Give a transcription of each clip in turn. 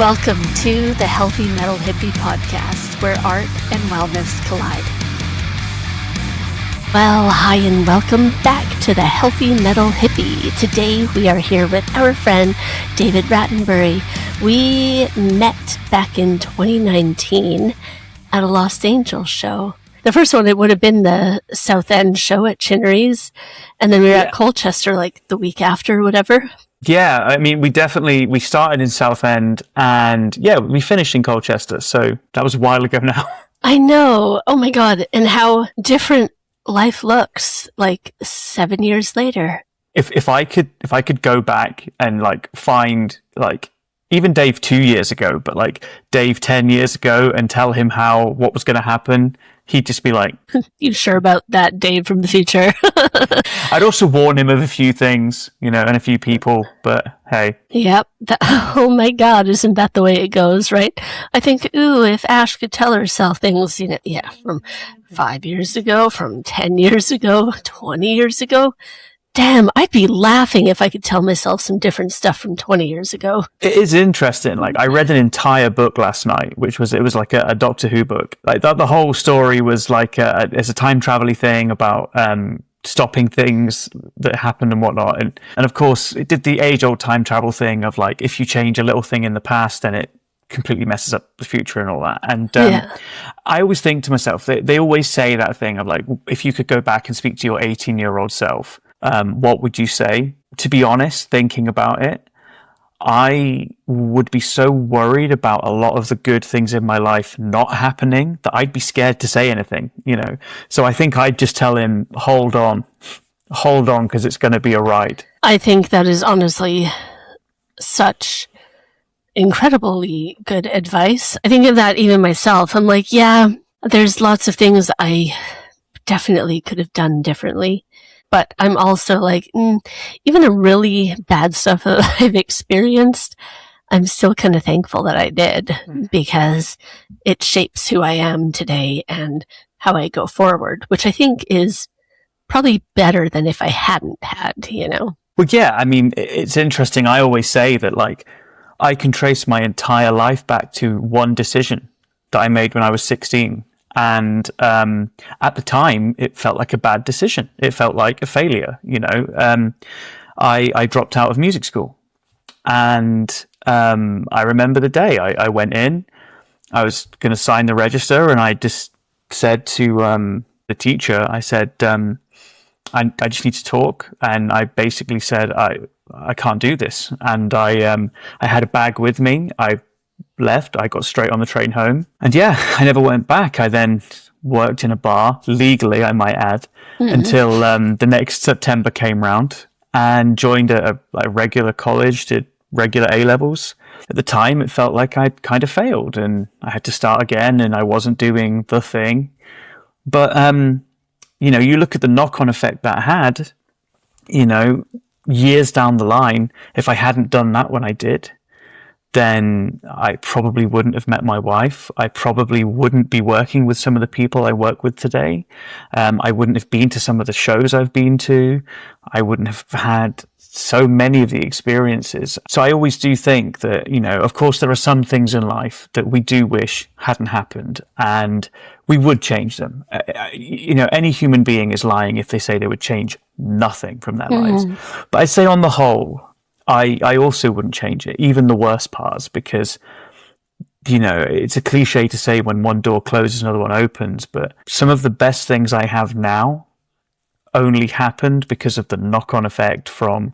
Welcome to the Healthy Metal Hippie podcast, where art and wellness collide. Well, hi and welcome back to the Healthy Metal Hippie. Today we are here with our friend David Rattenbury. We met back in 2019 at a Los Angeles show. The first one, it would have been the Southend show at Chinnerys, and then we were at Colchester like the week after or whatever. Yeah, I mean, we started in Southend and we finished in Colchester. So that was a while ago now. I know. Oh my God. And how different life looks like 7 years later. If I could go back and like find like even Dave 2 years ago, but like Dave 10 years ago and tell him what was going to happen, he'd just be like, "You sure about that, Dave from the future?" I'd also warn him of a few things, and a few people, but hey. Yep. Oh my God, isn't that the way it goes, right? I think, if Ash could tell herself things, from 5 years ago, from 10 years ago, 20 years ago. Damn, I'd be laughing if I could tell myself some different stuff from 20 years ago. It is interesting. Like, I read an entire book last night, it was like a Doctor Who book. Like the whole story was like it's a time travel-y thing about stopping things that happened and whatnot. And of course, it did the age-old time travel thing of like, if you change a little thing in the past, then it completely messes up the future and all that. And I always think to myself, they always say that thing of like, if you could go back and speak to your 18-year-old self, what would you say? To be honest, thinking about it, I would be so worried about a lot of the good things in my life not happening that I'd be scared to say anything, So I think I'd just tell him, hold on, because it's going to be a ride. I think that is honestly such incredibly good advice. I think of that even myself. I'm like, there's lots of things I definitely could have done differently. But I'm also like, even the really bad stuff that I've experienced, I'm still kind of thankful that I did, because it shapes who I am today and how I go forward, which I think is probably better than if I hadn't had, Well, yeah, I mean, it's interesting. I always say that, like, I can trace my entire life back to one decision that I made when I was 16. And at the time, it felt like a bad decision. It felt like a failure, I dropped out of music school. And I remember the day I went in. I was going to sign the register, and I just said to the teacher, I said, I just need to talk. And I basically said, I can't do this. And I had a bag with me. I left. I got straight on the train home, and I never went back. I then worked in a bar legally, I might add, until the next September came round, and joined a regular college, did regular A-levels. At the time, it felt like I'd kind of failed, and I had to start again, and I wasn't doing the thing. But you look at the knock-on effect that had. Years down the line, if I hadn't done that when I did, then I probably wouldn't have met my wife. I probably wouldn't be working with some of the people I work with today. I wouldn't have been to some of the shows I've been to. I wouldn't have had so many of the experiences. So I always do think that, of course there are some things in life that we do wish hadn't happened, and we would change them. Any human being is lying if they say they would change nothing from their lives. But I'd say on the whole, I also wouldn't change it, even the worst parts, because, it's a cliche to say when one door closes, another one opens, but some of the best things I have now only happened because of the knock-on effect from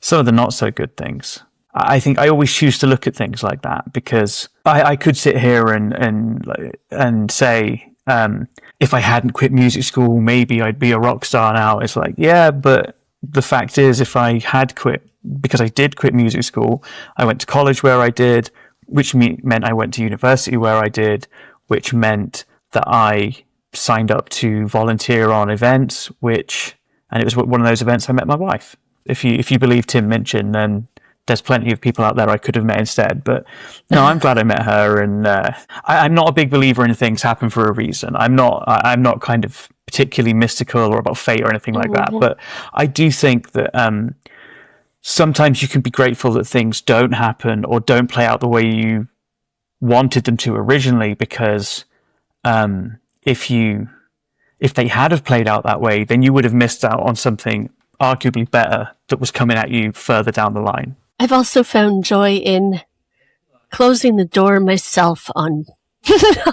some of the not-so-good things. I think I always choose to look at things like that, because I could sit here and say, if I hadn't quit music school, maybe I'd be a rock star now. It's like, but the fact is, if I had quit, because I did quit music school, I went to college where I did, which meant I went to university where I did, which meant that I signed up to volunteer on events, and it was one of those events I met my wife. If you believe Tim Minchin, then there's plenty of people out there I could have met instead. But no, I'm glad I met her, and I'm not a big believer in things happen for a reason. I'm not kind of particularly mystical or about fate or anything like that. But I do think that sometimes you can be grateful that things don't happen or don't play out the way you wanted them to originally, because if they had have played out that way, then you would have missed out on something arguably better that was coming at you further down the line. I've also found joy in closing the door myself on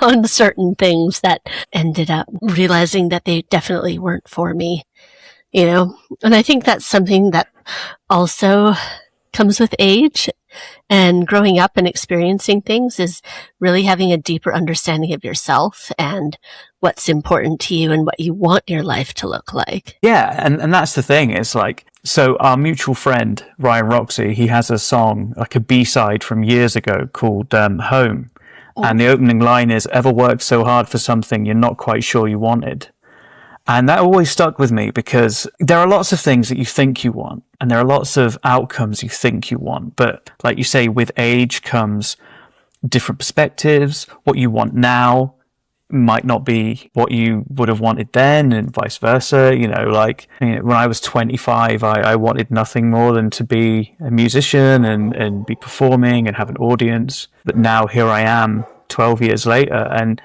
on certain things that ended up realizing that they definitely weren't for me, you know? And I think that's something that also comes with age and growing up and experiencing things, is really having a deeper understanding of yourself and what's important to you and what you want your life to look like. Yeah, and that's the thing. It's like, so our mutual friend, Ryan Roxy, he has a song, like a B-side from years ago called Home. And the opening line is, ever worked so hard for something you're not quite sure you wanted? And that always stuck with me, because there are lots of things that you think you want, and there are lots of outcomes you think you want. But like you say, with age comes different perspectives. What you want now might not be what you would have wanted then, and vice versa. You know, like, when I was 25, I wanted nothing more than to be a musician and be performing and have an audience. But now here I am 12 years later, and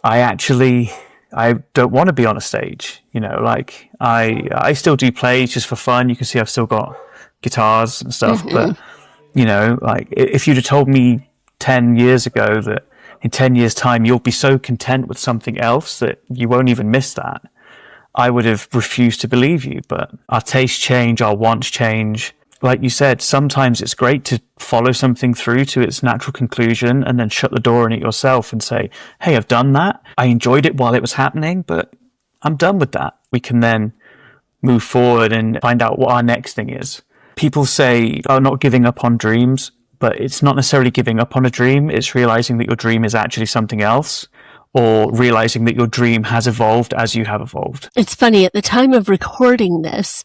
I don't want to be on a stage, you know, like I still do play just for fun. You can see I've still got guitars and stuff, but, you know, like, if you'd have told me 10 years ago that in 10 years time, you'll be so content with something else that you won't even miss that, I would have refused to believe you. But our tastes change, our wants change. Like you said, sometimes it's great to follow something through to its natural conclusion and then shut the door on it yourself and say, hey, I've done that. I enjoyed it while it was happening, but I'm done with that. We can then move forward and find out what our next thing is. People say, oh, not giving up on dreams, but it's not necessarily giving up on a dream. It's realizing that your dream is actually something else, or realizing that your dream has evolved as you have evolved. It's funny, at the time of recording this,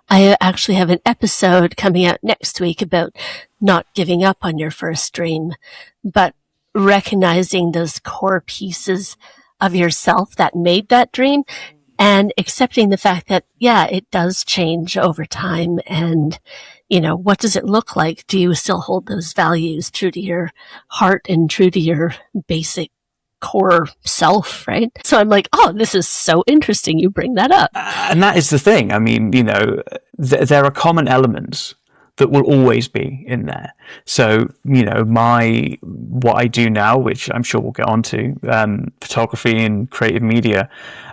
I actually have an episode coming out next week about not giving up on your first dream, but recognizing those core pieces of yourself that made that dream, and accepting the fact that, yeah, it does change over time. And, you know, what does it look like? Do you still hold those values true to your heart and true to your basic core self, right? So I'm like, oh, this is so interesting you bring that up. And that is the thing. I mean, you know, there are common elements that will always be in there. So, you know, what I do now, which I'm sure we'll get onto, photography and creative media,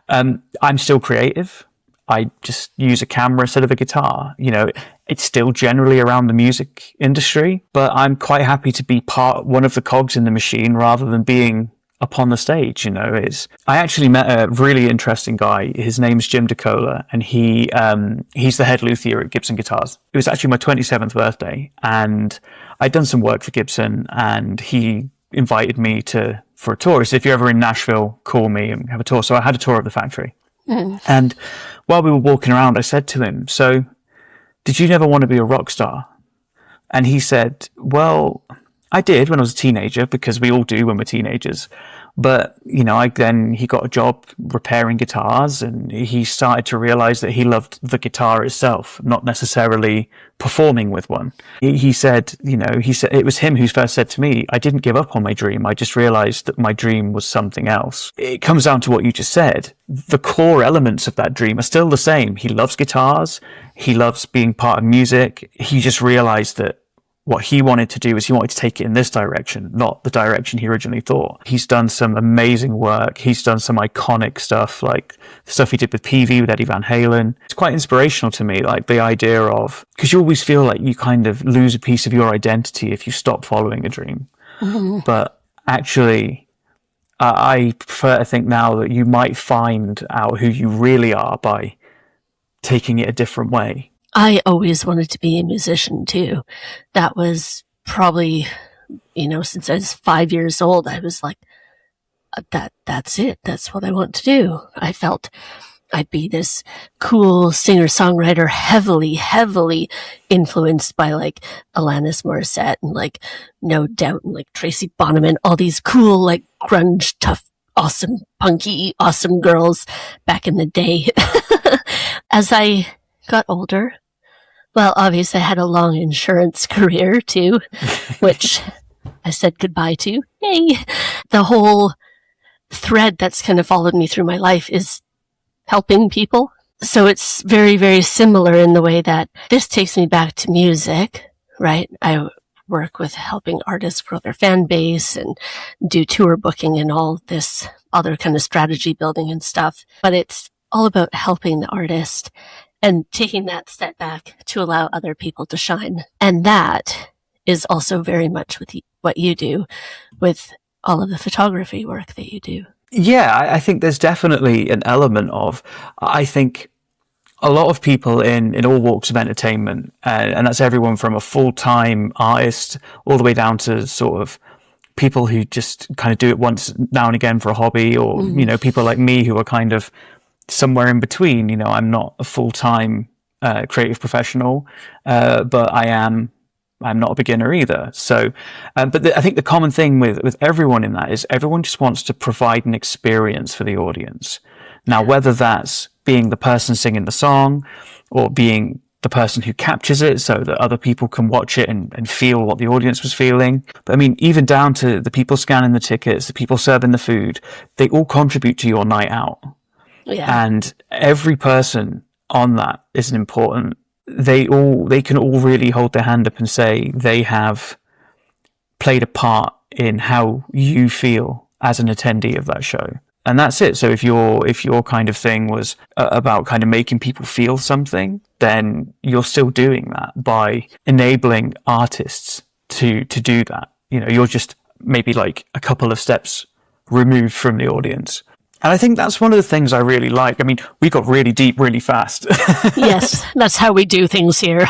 I'm still creative. I just use a camera instead of a guitar. You know, it's still generally around the music industry, but I'm quite happy to be one of the cogs in the machine rather than being upon the stage. You know, I actually met a really interesting guy. His name's Jim DeCola, and he's the head luthier at Gibson Guitars. It was actually my 27th birthday, and I'd done some work for Gibson, and he invited me for a tour. He said, if you're ever in Nashville, call me and have a tour. So I had a tour of the factory. And while we were walking around, I said to him, so did you never want to be a rock star? And he said, well, I did when I was a teenager, because we all do when we're teenagers. But, you know, he got a job repairing guitars, and he started to realize that he loved the guitar itself, not necessarily performing with one. He said it was him who first said to me, I didn't give up on my dream. I just realized that my dream was something else. It comes down to what you just said. The core elements of that dream are still the same. He loves guitars. He loves being part of music. He just realized that what he wanted to do is he wanted to take it in this direction, not the direction he originally thought. He's done some amazing work. He's done some iconic stuff, like the stuff he did with PV, with Eddie Van Halen. It's quite inspirational to me, like the idea of, because you always feel like you kind of lose a piece of your identity if you stop following a dream. Mm-hmm. But actually, I prefer to think now that you might find out who you really are by taking it a different way. I always wanted to be a musician too. That was probably, you know, since I was 5 years old, I was like, that's it. That's what I want to do. I felt I'd be this cool singer-songwriter, heavily influenced by like Alanis Morissette and like No Doubt and like Tracy Bonham and all these cool, like grunge, tough, awesome, punky, awesome girls back in the day. As I got older, Well, obviously I had a long insurance career too, which I said goodbye to. Yay! The whole thread that's kind of followed me through my life is helping people. So it's very, very similar in the way that this takes me back to music, right? I work with helping artists grow their fan base and do tour booking and all this other kind of strategy building and stuff. But it's all about helping the artist and taking that step back to allow other people to shine. And that is also very much with what you do with all of the photography work that you do. Yeah, I think there's definitely an element of, I think a lot of people in all walks of entertainment, and that's everyone from a full-time artist all the way down to sort of people who just kind of do it once now and again for a hobby, or, you know, people like me who are kind of somewhere in between. You know, I'm not a full-time creative professional, but I'm not a beginner either. So, but I think the common thing with everyone in that is everyone just wants to provide an experience for the audience. Now, whether that's being the person singing the song or being the person who captures it so that other people can watch it and feel what the audience was feeling. But I mean, even down to the people scanning the tickets, the people serving the food, they all contribute to your night out. Yeah. And every person on that is important. They can all really hold their hand up and say they have played a part in how you feel as an attendee of that show. And that's it. So if your kind of thing was about kind of making people feel something, then you're still doing that by enabling artists to do that. You know, you're just maybe like a couple of steps removed from the audience. And I think that's one of the things I really like. I mean, we got really deep really fast. Yes, that's how we do things here.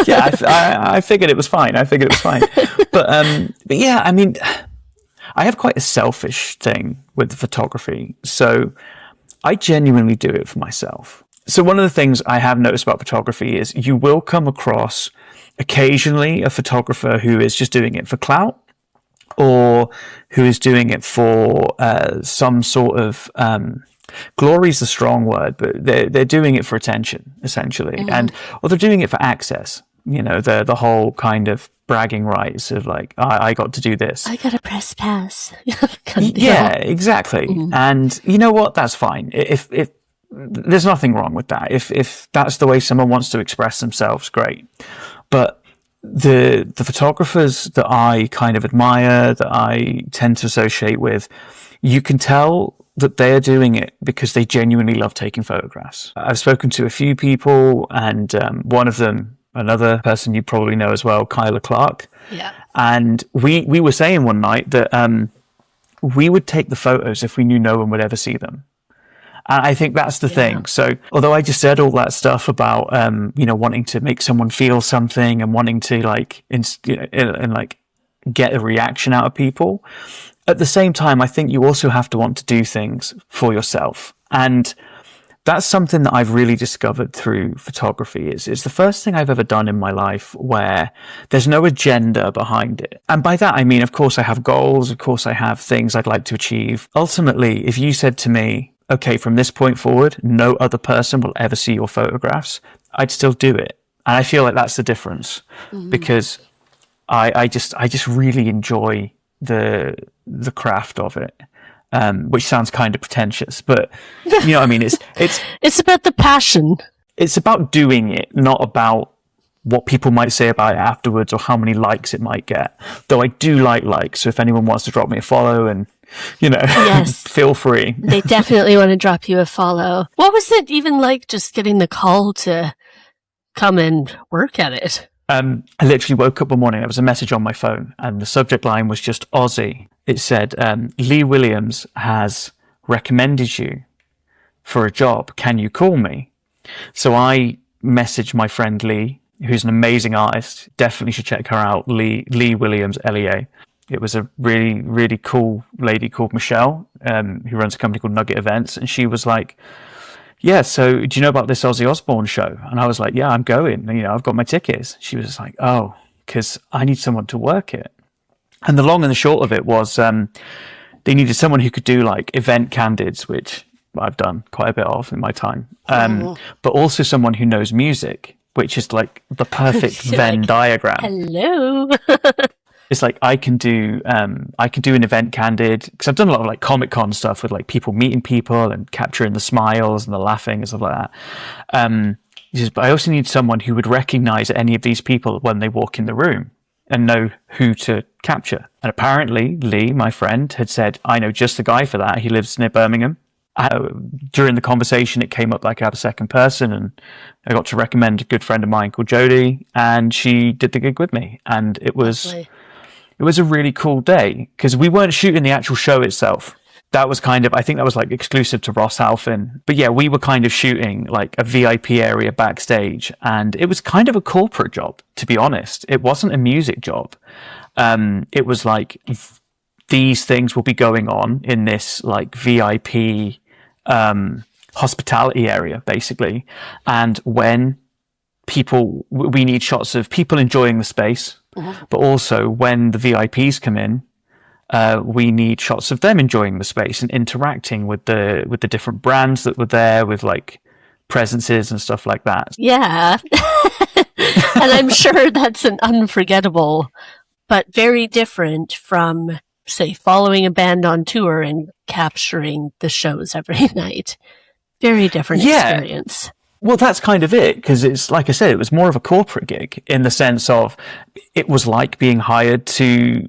Yeah, I figured it was fine. But yeah, I mean, I have quite a selfish thing with photography. So I genuinely do it for myself. So one of the things I have noticed about photography is you will come across occasionally a photographer who is just doing it for clout, or who is doing it for some sort of glory is a strong word, but they're doing it for attention, essentially, or they're doing it for access. You know, the whole kind of bragging rights of like, I got to do this. I got a press pass. Yeah, exactly. And you know what? That's fine. If there's nothing wrong with that. If that's the way someone wants to express themselves, great. But the photographers that I kind of admire, that I tend to associate with, you can tell that they're doing it because they genuinely love taking photographs. I've spoken to a few people, and one of them, another person you probably know as well, Kyla Clark. Yeah. And we were saying one night that we would take the photos if we knew no one would ever see them. And I think that's the thing. So although I just said all that stuff about, you know, wanting to make someone feel something and wanting to like, like get a reaction out of people, at the same time, I think you also have to want to do things for yourself. And that's something that I've really discovered through photography. It's the first thing I've ever done in my life where there's no agenda behind it. And by that, I mean, of course I have goals. Of course I have things I'd like to achieve. Ultimately, if you said to me, okay, from this point forward, no other person will ever see your photographs, I'd still do it. And I feel like that's the difference, because I just really enjoy the craft of it. Which sounds kind of pretentious, but you know what I mean? It's about the passion. It's about doing it, not about what people might say about it afterwards or how many likes it might get. Though I do like likes, so if anyone wants to drop me a follow and, you know, yes, feel free. They definitely want to drop you a follow. What was it even like just getting the call to come and work at it? I literally woke up one morning, there was a message on my phone, and the subject line was just Ozzy. It said, Lee Williams has recommended you for a job. Can you call me? So I messaged my friend Lee, who's an amazing artist. Definitely should check her out. Lee Williams, LEA. It was a really, really cool lady called Michelle, who runs a company called Nugget Events. And she was like, yeah, so do you know about this Ozzy Osbourne show? And I was like, yeah, I'm going. You know, I've got my tickets. She was like, oh, because I need someone to work it. And the long and the short of it was they needed someone who could do like event candids, which I've done quite a bit of in my time, but also someone who knows music. which is like the perfect Venn like, diagram. Hello. It's like I can do an event candid, because I've done a lot of like Comic-Con stuff with like people meeting people and capturing the smiles and the laughing and stuff like that. But I also need someone who would recognize any of these people when they walk in the room and know who to capture. And apparently Lee, my friend, had said, I know just the guy for that. He lives near Birmingham. During the conversation, it came up like I had a second person, and I got to recommend a good friend of mine called Jodie, and she did the gig with me. And it was a really cool day, because we weren't shooting the actual show itself. That was kind of, I think that was like exclusive to Ross Halfin. But yeah, we were kind of shooting like a VIP area backstage, and it was kind of a corporate job, to be honest. It wasn't a music job. It was like, these things will be going on in this like VIP hospitality area, basically. And when we need shots of people enjoying the space, but also when the VIPs come in, we need shots of them enjoying the space and interacting with the different brands that were there, with like presences and stuff like that. Yeah. And I'm sure that's an unforgettable, but very different from, say, following a band on tour and capturing the shows every night. Very different experience. Well, that's kind of it, because it's, like I said, it was more of a corporate gig in the sense of it was like being hired to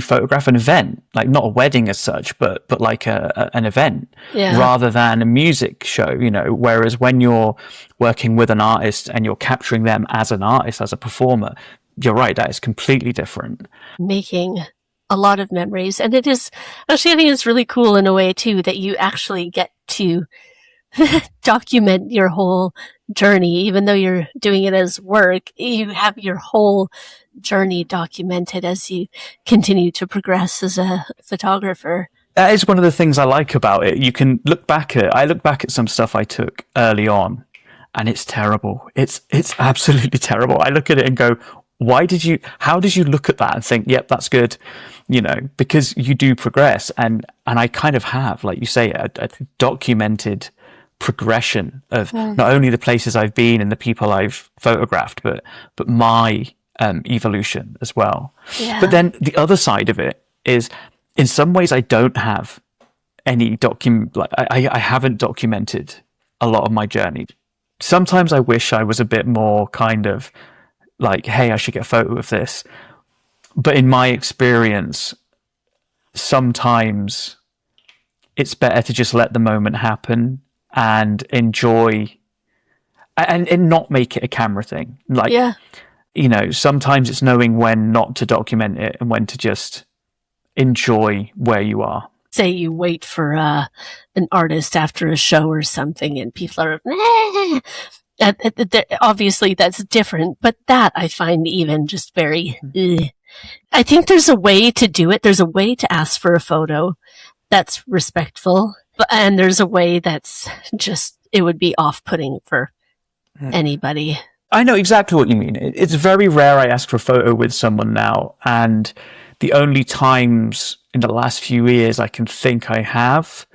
photograph an event, like not a wedding as such, but like an event, rather than a music show, you know. Whereas when you're working with an artist and you're capturing them as an artist, as a performer, you're right, that is completely different. Making a lot of memories. And it is, actually, I think it's really cool in a way too, that you actually get to document your whole journey. Even though you're doing it as work, you have your whole journey documented as you continue to progress as a photographer. That is one of the things I like about it. You can look back at some stuff I took early on, and it's terrible. It's absolutely terrible. I look at it and go, how did you look at that and think, yep, that's good, you know, because you do progress. And I kind of have, like you say, a documented progression of not only the places I've been and the people I've photographed, but my evolution as well. Yeah. But then the other side of it is, in some ways, I don't have any I haven't documented a lot of my journey. Sometimes I wish I was a bit more kind of like, hey, I should get a photo of this. But in my experience, sometimes it's better to just let the moment happen and enjoy, and not make it a camera thing. Like, you know, sometimes it's knowing when not to document it and when to just enjoy where you are. Say you wait for an artist after a show or something, and people are, obviously that's different, but that I find even just very, I think there's a way to do it. There's a way to ask for a photo that's respectful, and there's a way that's just, it would be off-putting for anybody. I know exactly what you mean. It's very rare I ask for a photo with someone now, and the only times in the last few years I can think I have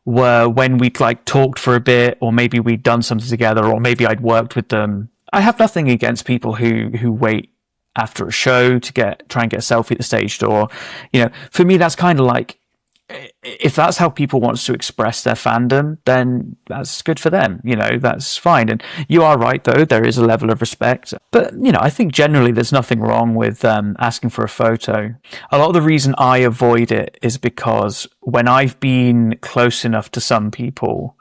were when we'd like talked for a bit, or maybe we'd done something together, or maybe I'd worked with them. I have nothing against people who wait after a show to try and get a selfie at the stage door. You know, for me, that's kind of like, if that's how people want to express their fandom, then that's good for them. You know, that's fine. And you are right, though, there is a level of respect. But, you know, I think generally there's nothing wrong with asking for a photo. A lot of the reason I avoid it is because when I've been close enough to some people,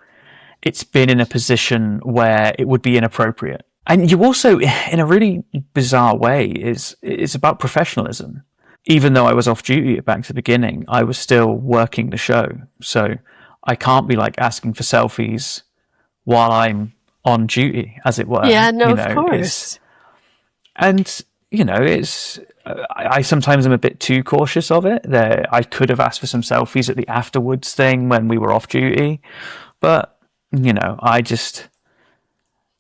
it's been in a position where it would be inappropriate. And you also, in a really bizarre way, it's about professionalism. Even though I was off duty back to the beginning, I was still working the show. So I can't be like asking for selfies while I'm on duty, as it were. Yeah, no, of course. And, you know, I sometimes am a bit too cautious of it. I could have asked for some selfies at the afterwards thing when we were off duty. But, you know, I just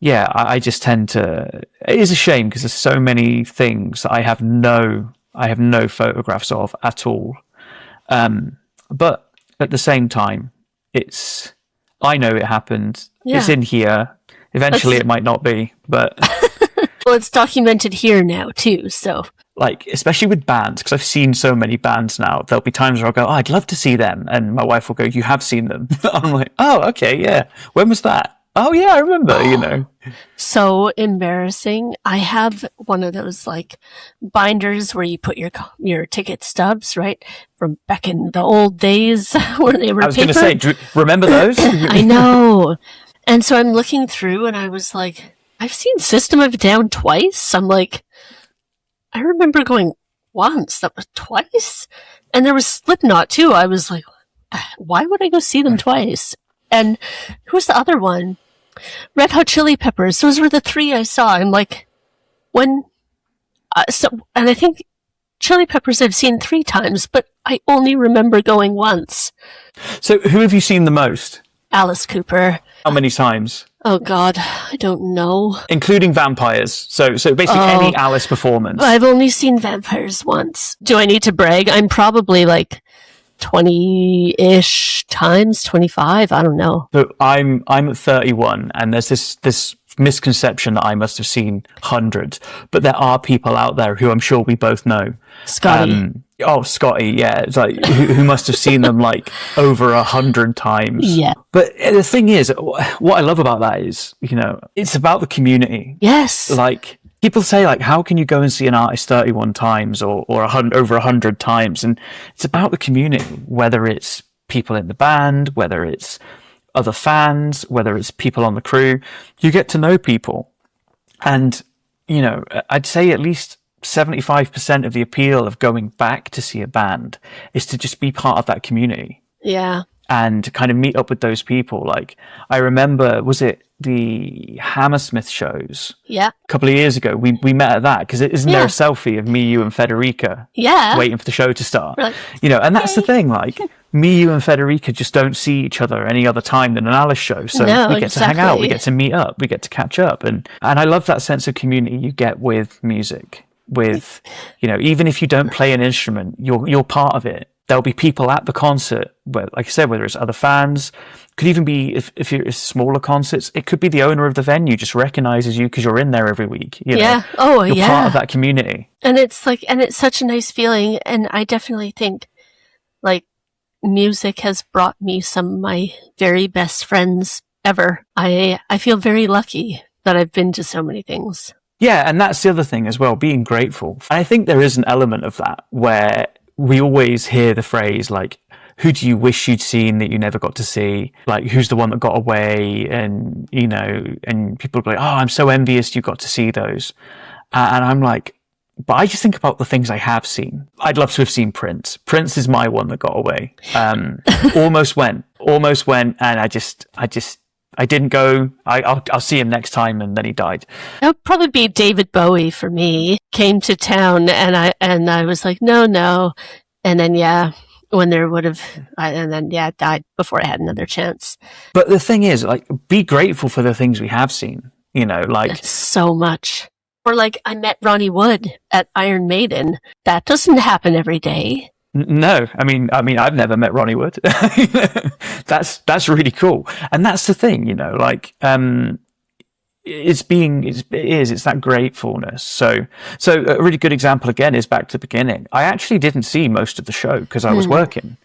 tend to, it is a shame because there's so many things that I have no photographs of at all. But at the same time, I know it happened. Yeah. It's in here. Eventually it might not be, but Well, it's documented here now too, so. Like, especially with bands, because I've seen so many bands now, there'll be times where I'll go, oh, I'd love to see them. And my wife will go, you have seen them. I'm like, oh, okay, yeah. When was that? Oh, yeah, I remember, you know. So embarrassing. I have one of those, like, binders where you put your ticket stubs, right? From back in the old days when they were I was paper. going to say, remember those? I know. And so I'm looking through and I was like, I've seen System of a Down twice. I'm like, I remember going once, that was twice. And there was Slipknot too. I was like, why would I go see them twice? And who was the other one? Red Hot Chili Peppers. Those were the three I saw. I'm like, when? And I think Chili Peppers I've seen 3 times, but I only remember going once. So who have you seen the most? Alice Cooper. How many times? Oh God, I don't know. Including vampires. So basically any Alice performance. I've only seen vampires once. Do I need to brag? I'm probably like 20-ish times, 25. I don't know. So I'm at 31, and there's this misconception that I must have seen hundreds, but there are people out there who I'm sure we both know. Scotty. Scotty, yeah. It's like who must have seen them like over 100 times. Yeah. But the thing is, what I love about that is, you know, it's about the community. Yes. Like, people say, like, how can you go and see an artist 31 times or over 100 times? And it's about the community, whether it's people in the band, whether it's other fans, whether it's people on the crew. You get to know people. And, you know, I'd say at least 75% of the appeal of going back to see a band is to just be part of that community. Yeah. And kind of meet up with those people. Like, I remember, was it the Hammersmith shows? Yeah. A couple of years ago, we met at that, because isn't there a selfie of me, you, and Federica? Yeah. Waiting for the show to start. Like, you know, and that's the thing, like, me, you, and Federica just don't see each other any other time than an Alice show. So we get to hang out, we get to meet up, we get to catch up. And I love that sense of community you get with music. With, you know, even if you don't play an instrument, you're part of it. There'll be people at the concert, like I said, whether it's other fans, could even be, if you're smaller concerts, it could be the owner of the venue just recognizes you because you're in there every week. You know? Oh, you're part of that community. And it's such a nice feeling. And I definitely think, like, music has brought me some of my very best friends ever. I feel very lucky that I've been to so many things. Yeah, and that's the other thing as well, being grateful. I think there is an element of that where we always hear the phrase, like, who do you wish you'd seen that you never got to see? Like, who's the one that got away? And, you know, and people are like, oh, I'm so envious you got to see those. And I'm like, but I just think about the things I have seen. I'd love to have seen Prince. Prince is my one that got away. Almost went, and I didn't go. I'll see him next time, and then he died. That would probably be David Bowie for me. Came to town, and I was like, no, and then when there would have, and then died before I had another chance. But the thing is, like, be grateful for the things we have seen. You know, like, that's so much. Or like, I met Ronnie Wood at Iron Maiden. That doesn't happen every day. No, I mean, I've never met Ronnie Wood. That's really cool, and that's the thing, you know. Like, it's that gratefulness. So a really good example again is back to the beginning. I actually didn't see most of the show because I was working,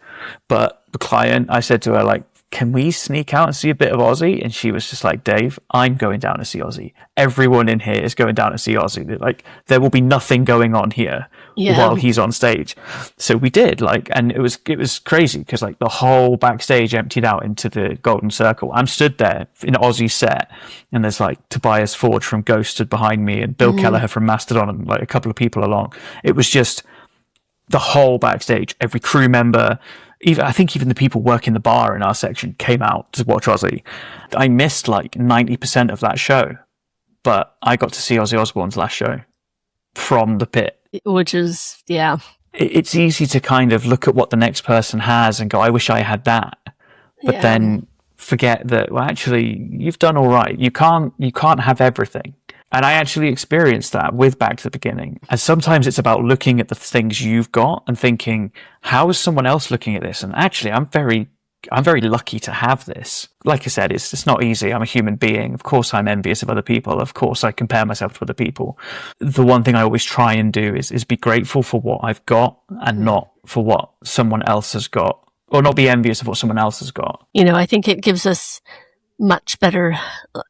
but the client, I said to her, like, can we sneak out and see a bit of Ozzy? And she was just like, Dave, I'm going down to see Ozzy. Everyone in here is going down to see Ozzy. They're like, there will be nothing going on here while he's on stage. So we did, like, and it was crazy because, like, the whole backstage emptied out into the Golden Circle. I'm stood there in Ozzy's set, and there's like Tobias Forge from Ghost stood behind me, and Bill Kelleher from Mastodon, and like a couple of people along. It was just the whole backstage, every crew member. I think even the people working the bar in our section came out to watch Ozzy. I missed like 90% of that show, but I got to see Ozzy Osbourne's last show from the pit. Which is, It's easy to kind of look at what the next person has and go, I wish I had that. But then forget that, well, actually, you've done all right. You can't have everything. And I actually experienced that with Back to the Beginning. And sometimes it's about looking at the things you've got and thinking, how is someone else looking at this? And actually, I'm very I'm very lucky to have this. Like I said, it's not easy. I'm a human being. Of course, I'm envious of other people. Of course, I compare myself to other people. The one thing I always try and do is be grateful for what I've got and not for what someone else has got, or not be envious of what someone else has got. I think it gives us much better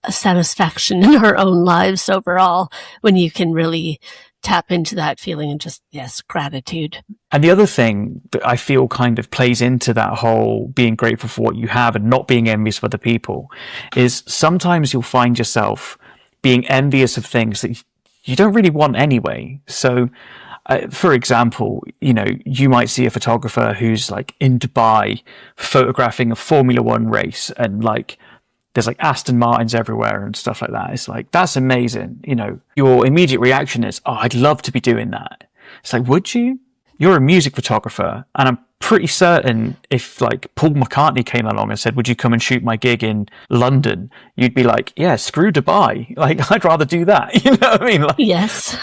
satisfaction in our own lives overall when you can really tap into that feeling and just, yes, gratitude. And the other thing that I feel kind of plays into that whole being grateful for what you have and not being envious of other people is sometimes you'll find yourself being envious of things that you don't really want anyway. So, for example, you might see a photographer who's like in Dubai photographing a Formula One race, and like there's like Aston Martins everywhere and stuff like that. It's like, that's amazing. Your immediate reaction is, oh, I'd love to be doing that. It's like, would you? You're a music photographer. And I'm pretty certain if like Paul McCartney came along and said, would you come and shoot my gig in London? You'd be like, yeah, screw Dubai. Like, I'd rather do that. You know what I mean? Like, yes.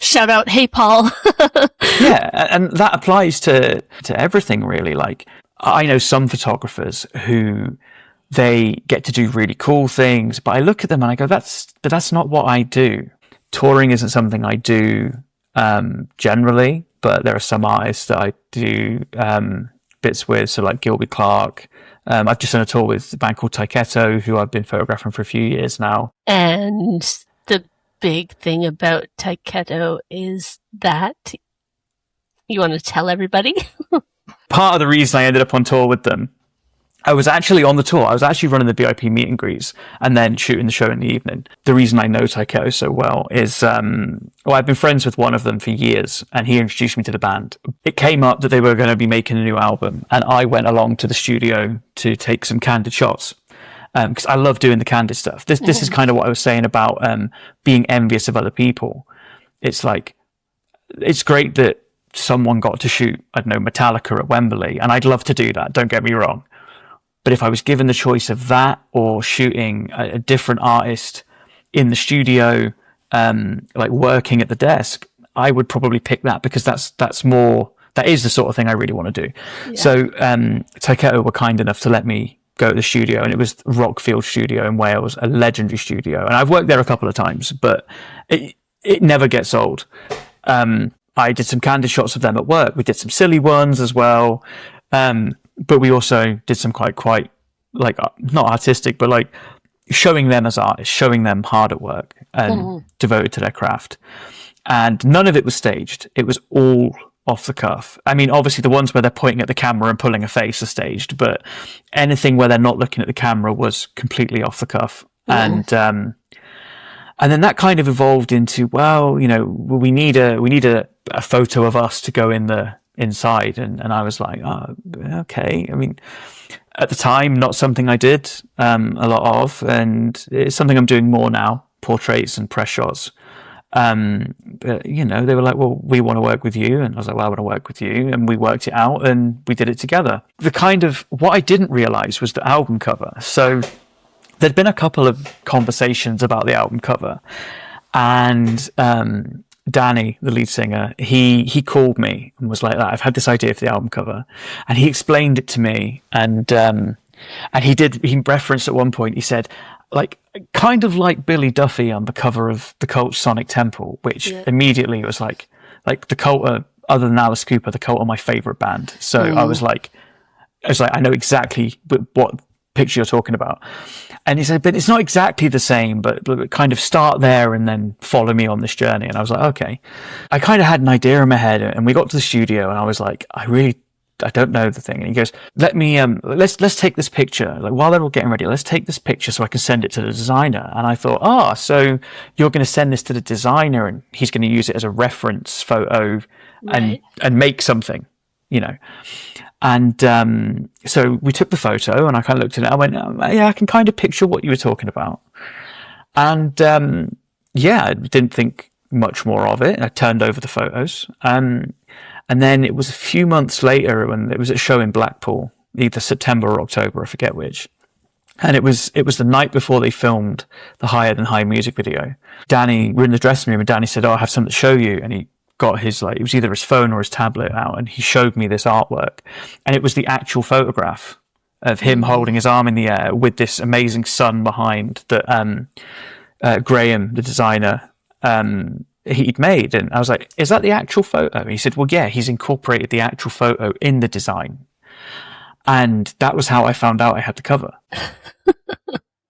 Shout out, hey, Paul. Yeah. And that applies to everything really. Like, I know some photographers who they get to do really cool things, but I look at them and I go, that's not what I do. Touring isn't something I do generally, but there are some artists that I do bits with, so like Gilby Clarke. I've just done a tour with a band called Etiquette, who I've been photographing for a few years now. And the big thing about Etiquette is that you want to tell everybody? Part of the reason I ended up on tour with them, I was actually on the tour. I was actually running the VIP meet and greets and then shooting the show in the evening. The reason I know Taiketo so well is, I've been friends with one of them for years, and he introduced me to the band. It came up that they were going to be making a new album, and I went along to the studio to take some candid shots. Because I love doing the candid stuff. This is kind of what I was saying about being envious of other people. It's like, it's great that someone got to shoot, I don't know, Metallica at Wembley, and I'd love to do that, don't get me wrong. But if I was given the choice of that or shooting a different artist in the studio, like working at the desk, I would probably pick that, because that is the sort of thing I really want to do. Yeah. So Taiketo were kind enough to let me go to the studio, and it was Rockfield Studio in Wales, a legendary studio. And I've worked there a couple of times, but it never gets old. I did some candid shots of them at work. We did some silly ones as well. But we also did some quite like, not artistic, but like showing them as artists, showing them hard at work and devoted to their craft. And none of it was staged. It was all off the cuff. I mean, obviously the ones where they're pointing at the camera and pulling a face are staged, but anything where they're not looking at the camera was completely off the cuff. And then that kind of evolved into, well, we need a photo of us to go in the inside, and I was like, oh, okay. I mean, at the time, not something I did a lot of, and it's something I'm doing more now, portraits and press shots. But, they were like, well, we want to work with you, and I was like, well, I want to work with you, and we worked it out and we did it together. What I didn't realize was the album cover. So there'd been a couple of conversations about the album cover, and Danny, the lead singer, he called me and was like, I've had this idea for the album cover. And he explained it to me, and he referenced at one point, he said, like, kind of like Billy Duffy on the cover of the Cult's Sonic Temple, which immediately was like the Cult are, other than Alice Cooper, the Cult are my favorite band. So I was like, I know exactly what picture you're talking about. And he said, but it's not exactly the same, but kind of start there and then follow me on this journey. And I was like, okay. I kind of had an idea in my head, and we got to the studio, and I was like, I don't know the thing. And he goes, let me, let's take this picture. Like, while they're all getting ready, let's take this picture so I can send it to the designer. And I thought, so you're going to send this to the designer, and he's going to use it as a reference photo and make something, And so we took the photo, and I kind of looked at it. I went, yeah, I can kind of picture what you were talking about. And I didn't think much more of it. I turned over the photos. And then it was a few months later when it was a show in Blackpool, either September or October, I forget which. And it was the night before they filmed the Higher Than High music video. Danny, we're in the dressing room, and Danny said, I have something to show you. And he got his, it was either his phone or his tablet out, and he showed me this artwork, and it was the actual photograph of him holding his arm in the air with this amazing sun behind that Graham, the designer, he'd made. And I was like, is that the actual photo? And he said, well, yeah, he's incorporated the actual photo in the design. And that was how I found out I had the cover.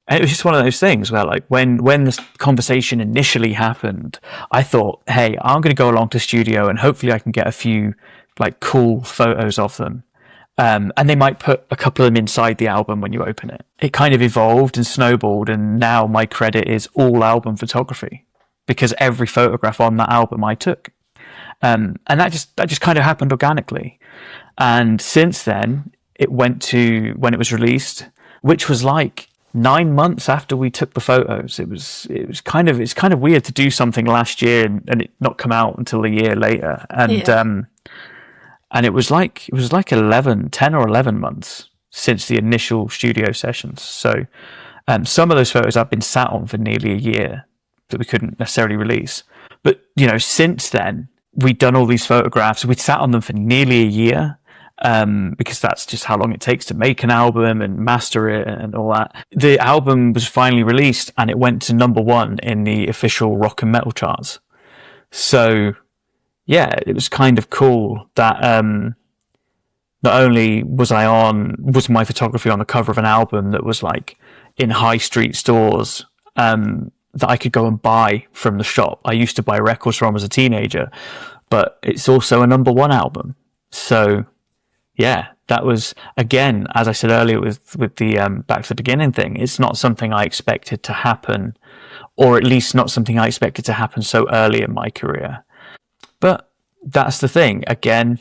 And it was just one of those things where, like, when this conversation initially happened, I thought, hey, I'm going to go along to the studio and hopefully I can get a few, like, cool photos of them. And they might put a couple of them inside the album when you open it. It kind of evolved and snowballed, and now my credit is all album photography because every photograph on that album I took. And that just kind of happened organically. And since then, it went to when it was released, which was like 9 months after we took the photos. It's kind of weird to do something last year and it not come out until a year later. And it was like 10 or 11 months since the initial studio sessions. So some of those photos I've been sat on for nearly a year that we couldn't necessarily release. But since then we'd done all these photographs. We'd sat on them for nearly a year. Because that's just how long it takes to make an album and master it and all that. The album was finally released and it went to number 1 in the official rock and metal charts. So, yeah, it was kind of cool that not only was my photography on the cover of an album that was like in high street stores that I could go and buy from the shop I used to buy records from as a teenager, but it's also a number 1 album. So, yeah, that was, again, as I said earlier with the Back to the Beginning thing, it's not something I expected to happen, or at least not something I expected to happen so early in my career. But that's the thing. Again,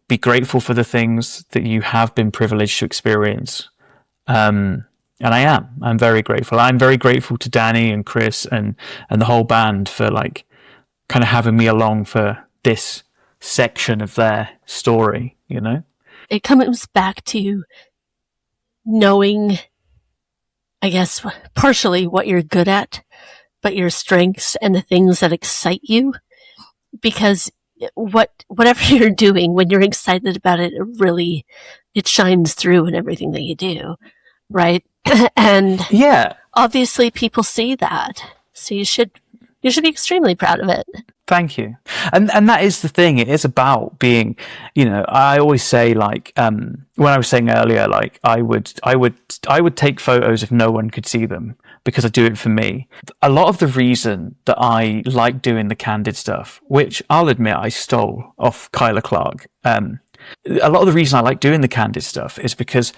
be grateful for the things that you have been privileged to experience. And I am. I'm very grateful. I'm very grateful to Danny and Chris and the whole band for like kind of having me along for this section of their story, It comes back to knowing, I guess, partially what you're good at, but your strengths and the things that excite you. Because whatever you're doing, when you're excited about it, it shines through in everything that you do, right? And yeah, obviously people see that, so you should be extremely proud of it. Thank you. And that is the thing. It is about being, I always say, like, when I was saying earlier, like, I would take photos if no one could see them because I do it for me. A lot of the reason that I like doing the candid stuff, which I'll admit I stole off Kyla Clark, a lot of the reason I like doing the candid stuff is because,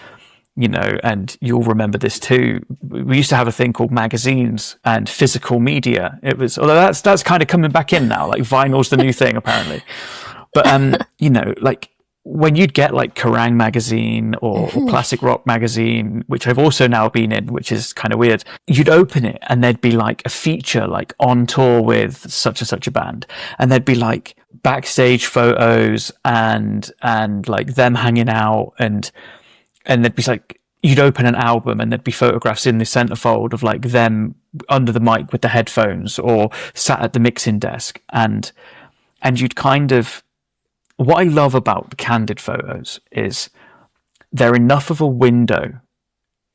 and you'll remember this too, we used to have a thing called magazines and physical media. It was, although that's kind of coming back in now, like vinyl's the new thing apparently. But, like when you'd get like Kerrang magazine or Classic Rock magazine, which I've also now been in, which is kind of weird, you'd open it and there'd be like a feature like on tour with such and such a band. And there'd be like backstage photos and like them hanging out and there'd be like, you'd open an album and there'd be photographs in the centerfold of like them under the mic with the headphones or sat at the mixing desk. And you'd kind of, what I love about the candid photos is they're enough of a window,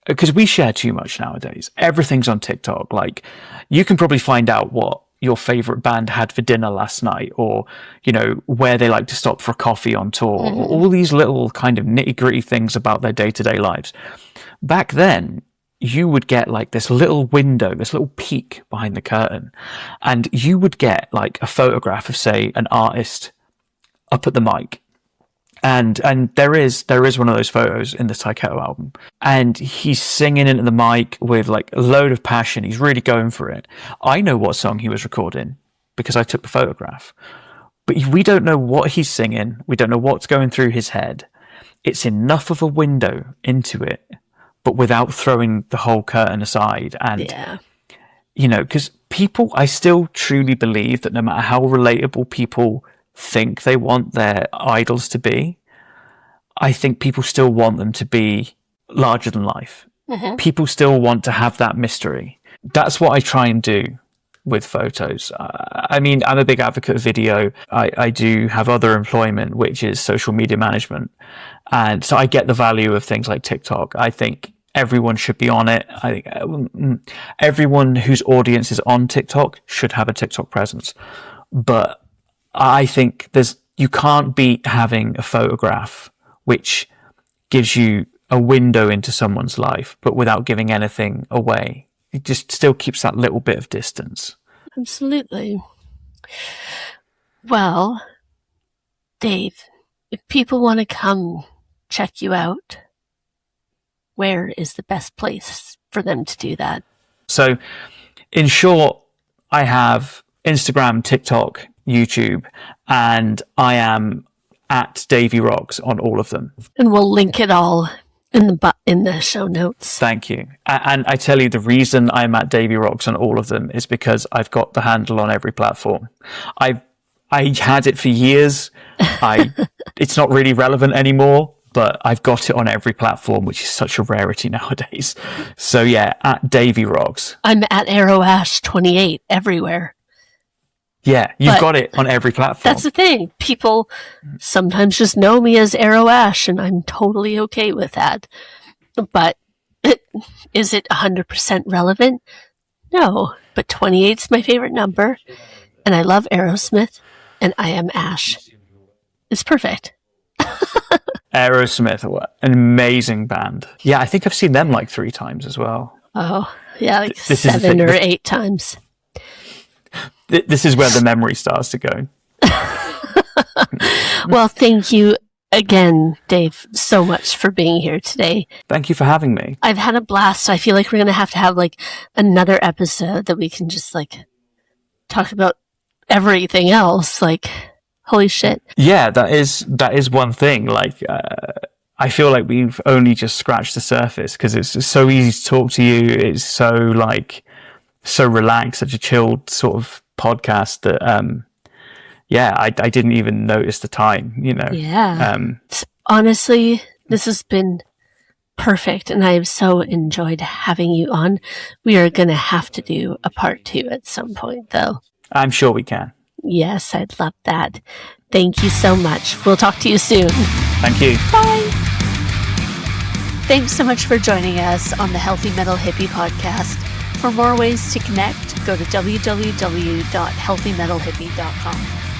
because we share too much nowadays. Everything's on TikTok. Like, you can probably find out what your favorite band had for dinner last night, or where they like to stop for a coffee on tour, or all these little kind of nitty-gritty things about their day-to-day lives. Back then, you would get like this little window, this little peek behind the curtain, and you would get like a photograph of, say, an artist up at the mic. And there is one of those photos in the Taiketo album, and he's singing into the mic with like a load of passion. He's really going for it. I know what song he was recording because I took the photograph, but we don't know what he's singing. We don't know what's going through his head. It's enough of a window into it, but without throwing the whole curtain aside. And because I still truly believe that no matter how relatable people think they want their idols to be, I think people still want them to be larger than life. People still want to have that mystery. That's what I try and do with photos. I mean, I'm a big advocate of video. I do have other employment, which is social media management. And so I get the value of things like TikTok. I think everyone should be on it. I think everyone whose audience is on TikTok should have a TikTok presence. But I think you can't beat having a photograph which gives you a window into someone's life, but without giving anything away. It just still keeps that little bit of distance. Absolutely. Well, Dave, if people want to come check you out, where is the best place for them to do that? So, in short, I have Instagram, TikTok, YouTube, and I am at Davey Rocks on all of them. And we'll link it all in the show notes. Thank you. And I tell you, the reason I'm at Davey Rocks on all of them is because I've got the handle on every platform. I had it for years. It's not really relevant anymore, but I've got it on every platform, which is such a rarity nowadays. So yeah, at Davey Rocks. I'm at ArrowAsh28 everywhere. Yeah, you've got it on every platform. That's the thing. People sometimes just know me as Arrow Ash, and I'm totally okay with that. But is it 100% relevant? No. But 28's my favorite number, and I love Aerosmith, and I am Ash. It's perfect. Aerosmith, an amazing band. Yeah, I think I've seen them like 3 times as well. Oh, yeah, like 7 or 8 times. This is where the memory starts to go. Well, thank you again, Dave, so much for being here today. Thank you for having me. I've had a blast. I feel like we're going to have like another episode that we can just like talk about everything else. Like, holy shit. Yeah, that is one thing. Like, I feel like we've only just scratched the surface because it's so easy to talk to you. It's so relaxed, such a chilled sort of podcast that I didn't even notice the time, you know. Yeah. Honestly, this has been perfect, and I have so enjoyed having you on. We are going to have to do a part 2 at some point, though. I'm sure we can. Yes, I'd love that. Thank you so much. We'll talk to you soon. Thank you. Bye. Thanks so much for joining us on the Healthy Metal Hippie podcast. For more ways to connect, go to www.healthymetalhippie.com.